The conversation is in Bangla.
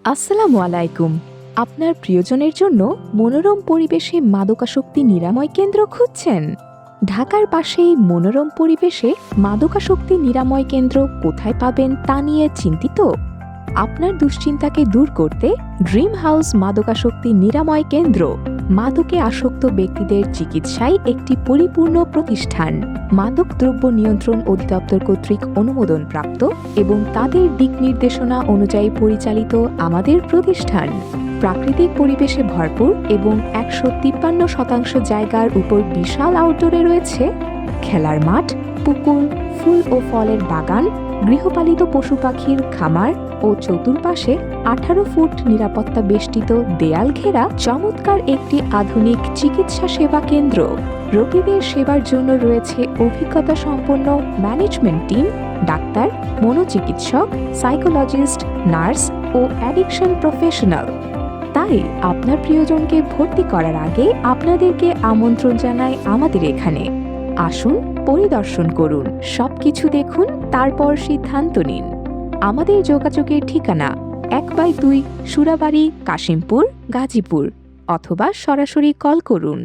আসসালামু আলাইকুম। আপনার প্রিয়জনের জন্য মনোরম পরিবেশে মাদকাসক্তি নিরাময় কেন্দ্র খুঁজছেন? ঢাকার পাশেই মনোরম পরিবেশে মাদকাসক্তি নিরাময় কেন্দ্র কোথায় পাবেন তা নিয়ে চিন্তিত? আপনার দুশ্চিন্তাকে দূর করতে ড্রিম হাউস মাদকাসক্তি নিরাময় কেন্দ্র মাদকে আসক্ত ব্যক্তিদের চিকিৎসায় একটি পরিপূর্ণ প্রতিষ্ঠান। মাদক দ্রব্য নিয়ন্ত্রণ অধিদপ্তর কর্তৃক অনুমোদনপ্রাপ্ত এবং তাদের দিক নির্দেশনা অনুযায়ী পরিচালিত আমাদের প্রতিষ্ঠান প্রাকৃতিক পরিবেশে ভরপুর এবং ১৫৩% জায়গার উপর বিশাল আউটডোরে রয়েছে খেলার মাঠ, পুকুর, ফুল ও ফলের বাগান, গৃহপালিত পশু পাখির খামার ও চতুর্পাশে ১৮ ফুট নিরাপত্তা বেষ্টিত দেয়াল ঘেরা চমৎকার একটি আধুনিক চিকিৎসা সেবা কেন্দ্র। রোগীদের সেবার জন্য রয়েছে অভিজ্ঞতা সম্পন্ন ম্যানেজমেন্ট টিম, ডাক্তার, মনোচিকিৎসক, সাইকোলজিস্ট, নার্স ও অ্যাডিকশন প্রফেশনাল। তাই আপনার প্রিয়জনকে ভর্তি করার আগে আপনাদেরকে আমন্ত্রণ জানাই আমাদের এখানে। আসুন, পরিদর্শন করুন, সবকিছু দেখুন, তারপর সিদ্ধান্ত নিন। আমাদের যোগাযোগের ঠিকানা ১/২ সুরাবাড়ি, কাশিমপুর, গাজীপুর, অথবা সরাসরি কল করুন